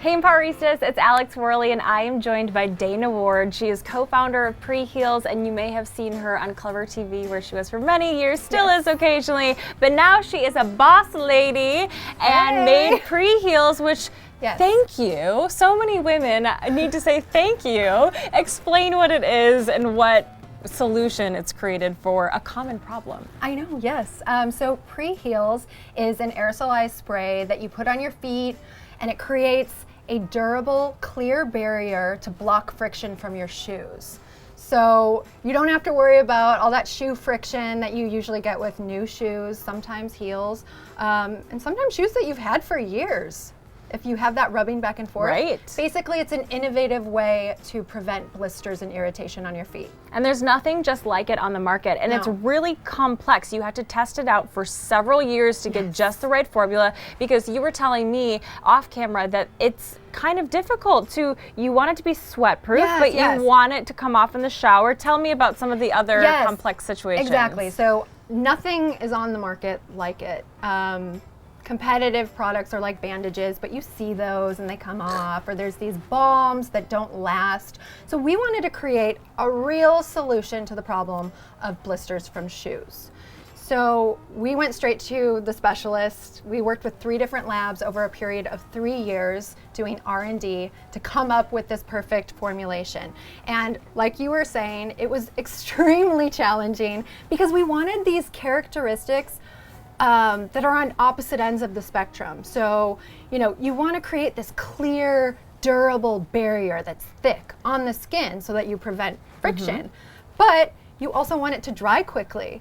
Hey Empoweristas, it's Alex Worley and I am joined by Dana Ward. She is co-founder of PreHeels and you may have seen her on Clevver TV where she was for many years, still is occasionally, but now she is a boss lady and made PreHeels, which thank you. So many women need to say thank you. Explain what it is and what solution it's created for a common problem. I know, yes. So PreHeels is an aerosolized spray that you put on your feet and it creates a durable, clear barrier to block friction from your shoes. So you don't have to worry about all that shoe friction that you usually get with new shoes, sometimes heels, and sometimes shoes that you've had for years. If you have that rubbing back and forth. Right. Basically, it's an innovative way to prevent blisters and irritation on your feet. And there's nothing just like it on the market, and it's really complex. You had to test it out for several years to get just the right formula, because you were telling me off camera that it's kind of difficult to, you want it to be sweat proof, but you want it to come off in the shower. Tell me about some of the other complex situations. Exactly, so nothing is on the market like it. Competitive products are like bandages, but you see those and they come off, or there's these balms that don't last. So we wanted to create a real solution to the problem of blisters from shoes. So we went straight to the specialist. We worked with 3 different labs over a period of 3 years doing R&D to come up with this perfect formulation. And like you were saying, it was extremely challenging because we wanted these characteristics that are on opposite ends of the spectrum. So, you know, you want to create this clear, durable barrier that's thick on the skin so that you prevent friction. But you also want it to dry quickly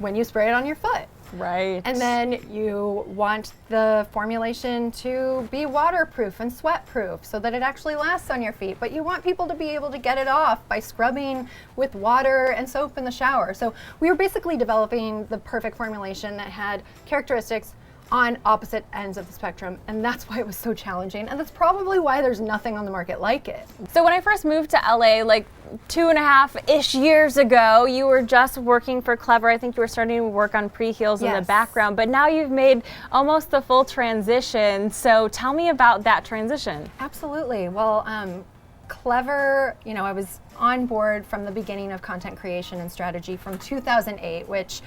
when you spray it on your foot. Right. And then you want the formulation to be waterproof and sweat-proof so that it actually lasts on your feet. But you want people to be able to get it off by scrubbing with water and soap in the shower. So we were basically developing the perfect formulation that had characteristics on opposite ends of the spectrum, and that's why it was so challenging, and that's probably why there's nothing on the market like it. So when I first moved to LA, like 2.5-ish years ago, you were just working for Clevver. I think you were starting to work on PreHeels in the background, but now you've made almost the full transition. So tell me about that transition. Absolutely. Well, Clevver, you know, I was on board from the beginning of content creation and strategy from 2008, which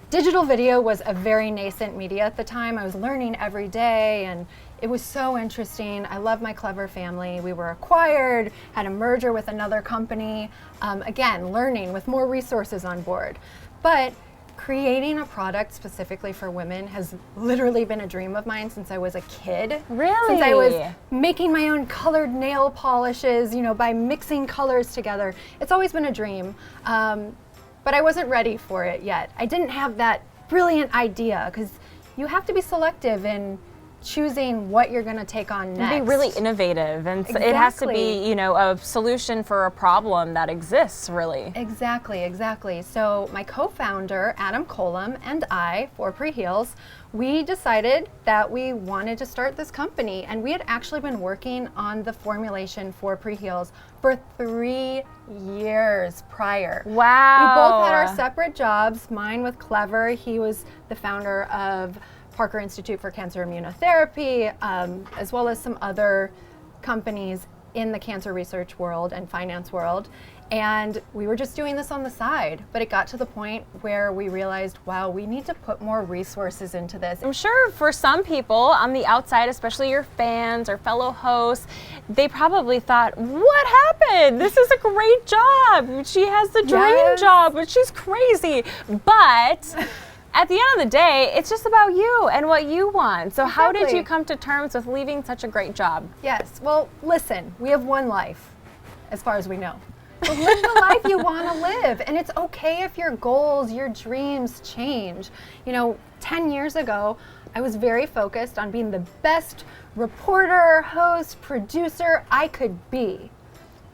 digital video was a very nascent media at the time. I was learning every day and it was so interesting. I love my Clevver family. We were acquired, had a merger with another company. Again, learning with more resources on board. But creating a product specifically for women has literally been a dream of mine since I was a kid. Really? Since I was making my own colored nail polishes, you know, by mixing colors together. It's always been a dream. But I wasn't ready for it yet. I didn't have that brilliant idea because you have to be selective in choosing what you're going to take on next. Be really innovative, and it has to be, you know, a solution for a problem that exists, really. Exactly. So my co-founder, Adam Colum, and I, for PreHeels, we decided that we wanted to start this company, and we had actually been working on the formulation for PreHeels for 3 years prior. Wow. We both had our separate jobs, mine with Clevver. He was the founder of Parker Institute for Cancer Immunotherapy, as well as some other companies in the cancer research world and finance world. And we were just doing this on the side, but it got to the point where we realized, wow, we need to put more resources into this. I'm sure for some people on the outside, especially your fans or fellow hosts, they probably thought, what happened? This is a great job. She has the dream job, but she's crazy. But at the end of the day, it's just about you and what you want. So how did you come to terms with leaving such a great job? Yes, well, listen, we have one life, as far as we know. So live the life you want to live, and it's okay if your goals, your dreams change. You know, 10 years ago, I was very focused on being the best reporter, host, producer I could be.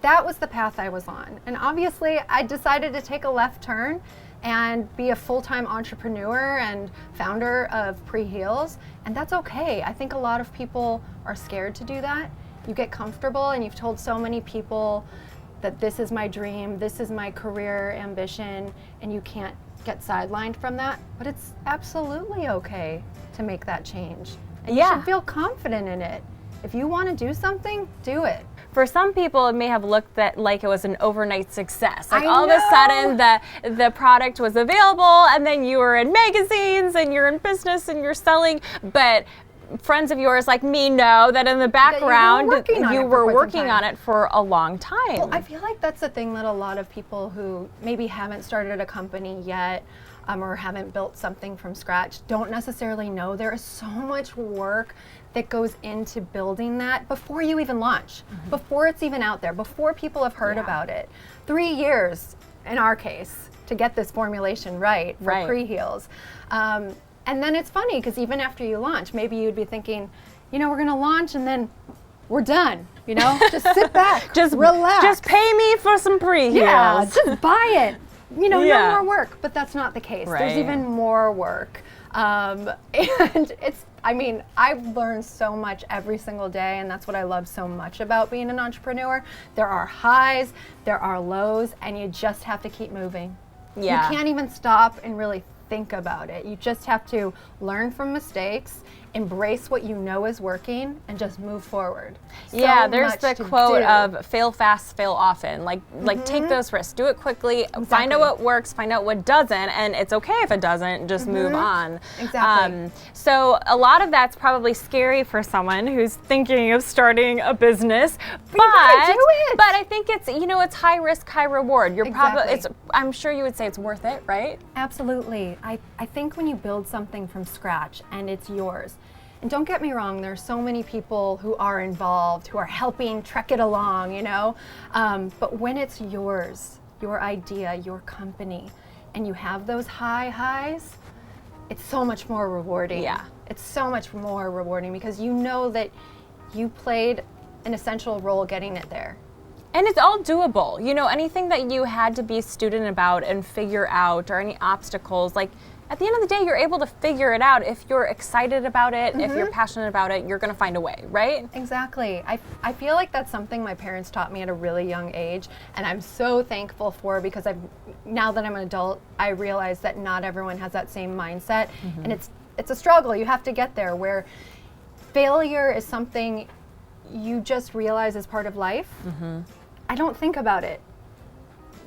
That was the path I was on. And obviously, I decided to take a left turn and be a full-time entrepreneur and founder of PreHeels, and that's okay. I think a lot of people are scared to do that. You get comfortable and you've told so many people that this is my dream, this is my career ambition, and you can't get sidelined from that, but it's absolutely okay to make that change. And you should feel confident in it. If you want to do something, do it. For some people, it may have looked like it was an overnight success. Like I all of a know. sudden, the product was available, and then you were in magazines, and you're in business, and you're selling. But friends of yours like me know that in the background, you were working on it for a long time. Well, I feel like that's the thing that a lot of people who maybe haven't started a company yet, or haven't built something from scratch, don't necessarily know. There is so much work that goes into building that before you even launch, before it's even out there, before people have heard about it. 3 years, in our case, to get this formulation right for PreHeels. And then it's funny, because even after you launch, maybe you'd be thinking, you know, we're gonna launch and then we're done, you know? Just sit back, just relax. Just pay me for some PreHeels. Yeah, just buy it. You know, no more work, but that's not the case. There's even more work. And it's, I mean, I've learned so much every single day, and that's what I love so much about being an entrepreneur. There are highs, there are lows, and you just have to keep moving. Yeah. You can't even stop and really think about it. You just have to learn from mistakes, embrace what you know is working, and just move forward. Yeah, there's the quote of fail fast, fail often. Like take those risks, do it quickly, find out what works, find out what doesn't, and it's okay if it doesn't, just move on. Exactly. So a lot of that's probably scary for someone who's thinking of starting a business, but I think it's, you know, it's high risk, high reward. You're probably, I'm sure you would say it's worth it, right? Absolutely. I think when you build something from scratch and it's yours, and don't get me wrong, there's so many people who are involved, who are helping trek it along, you know, but when it's yours, your idea, your company, and you have those highs, it's so much more rewarding. Yeah. It's so much more rewarding because you know that you played an essential role getting it there. And it's all doable. You know, anything that you had to be a student about and figure out, or any obstacles, like at the end of the day, you're able to figure it out. If you're excited about it, if you're passionate about it, you're gonna find a way, right? Exactly. I feel like that's something my parents taught me at a really young age, and I'm so thankful for, because now that I'm an adult, I realize that not everyone has that same mindset, and it's a struggle. You have to get there, where failure is something you just realize is part of life. I don't think about it.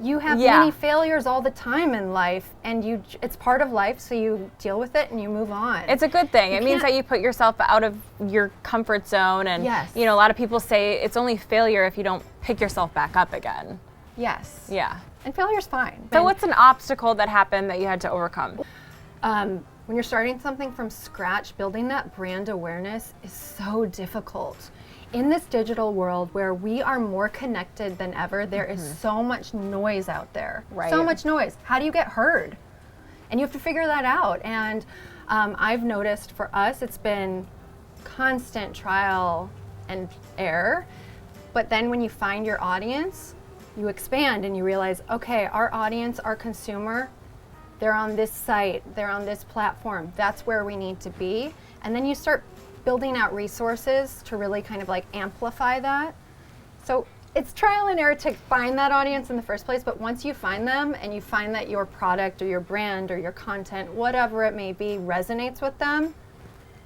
You have many failures all the time in life, and it's part of life, so you deal with it and you move on. It's a good thing. It means that you put yourself out of your comfort zone, and you know, a lot of people say it's only failure if you don't pick yourself back up again. Yes. Yeah. And failure's fine. So what's an obstacle that happened that you had to overcome? When you're starting something from scratch, building that brand awareness is so difficult. In this digital world where we are more connected than ever, there is so much noise out there. So much noise. How do you get heard? And you have to figure that out. And I've noticed for us, it's been constant trial and error. But then when you find your audience, you expand and you realize, okay, our audience, our consumer, they're on this site, they're on this platform. That's where we need to be. And then you start building out resources to really kind of like amplify that. So it's trial and error to find that audience in the first place, but once you find them and you find that your product or your brand or your content, whatever it may be, resonates with them,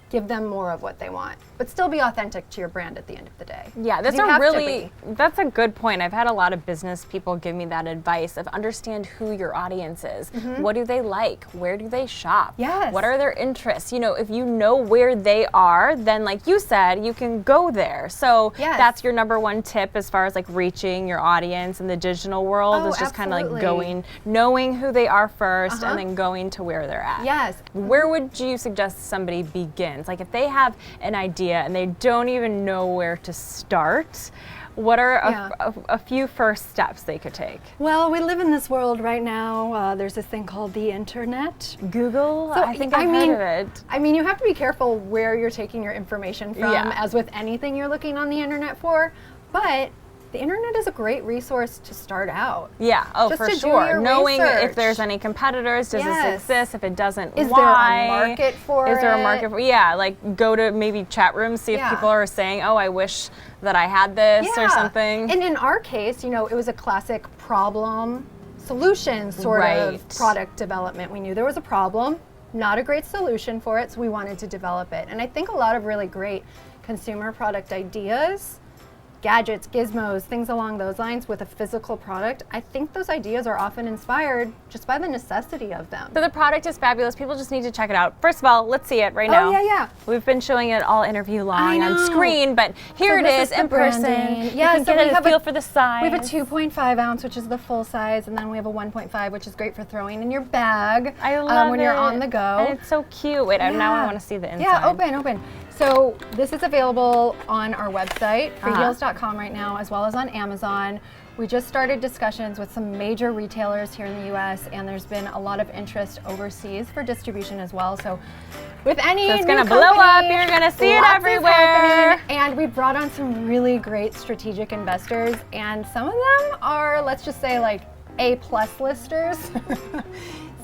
give them more of what they want, but still be authentic to your brand at the end of the day. Yeah, that's that's a good point. I've had a lot of business people give me that advice of understand who your audience is. What do they like? Where do they shop? Yes. What are their interests? You know, if you know where they are, then like you said, you can go there. So that's your number one tip as far as like reaching your audience in the digital world, is just kind of like knowing who they are first, and then going to where they're at. Yes. Where would you suggest somebody begins? Like if they have an idea and they don't even know where to start, what are a few first steps they could take? Well, we live in this world right now. There's this thing called the internet. Google? So, I think I've heard of it. I mean, you have to be careful where you're taking your information from, as with anything you're looking on the internet for, but the internet is a great resource to start out. Yeah, just for to sure. Do Knowing research. if there's any competitors, does this exist? If it doesn't, is why? Is there a market for it? Is there a market for it? Yeah, like go to maybe chat rooms, see if people are saying, oh, I wish that I had this or something. And in our case, you know, it was a classic problem solution sort of product development. We knew there was a problem, not a great solution for it, so we wanted to develop it. And I think a lot of really great consumer product ideas, gadgets, gizmos, things along those lines with a physical product, I think those ideas are often inspired just by the necessity of them. So the product is fabulous. People just need to check it out. First of all, let's see it right now. Oh, yeah. We've been showing it all interview long on screen, but here So it this is the in person. branding. Yeah, you can get a feel for the size. We have a 2.5 ounce, which is the full size, and then we have a 1.5, which is great for throwing in your bag I love when it. you're on the go. And it's so cute. Wait, now I want to see the inside. Yeah, open. So this is available on our website, PreHeels.com right now, as well as on Amazon. We just started discussions with some major retailers here in the US, and there's been a lot of interest overseas for distribution as well. So with any So it's new going to blow up. You're going to see it lots is everywhere. happening. And we brought on some really great strategic investors, and some of them are, let's just say, like A-plus listers.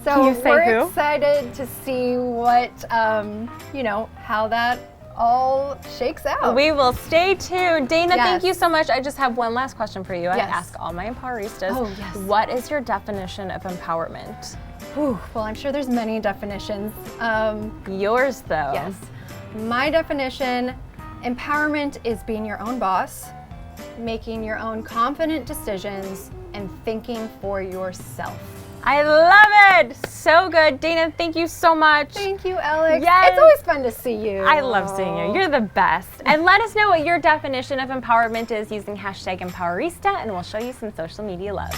So we're excited to see what, how that all shakes out. We will stay tuned. Dana, Yes. thank you so much. I just have one last question for you. I Yes. ask all my Empoweristas. Oh, yes. What is your definition of empowerment? Well, I'm sure there's many definitions. Yours, though. Yes. My definition, empowerment is being your own boss, making your own confident decisions, and thinking for yourself. I love it. So good. Dana, thank you so much. Thank you, Alex. Yes. It's always fun to see you. I love seeing you. You're the best. And let us know what your definition of empowerment is using hashtag Empowerista, and we'll show you some social media love.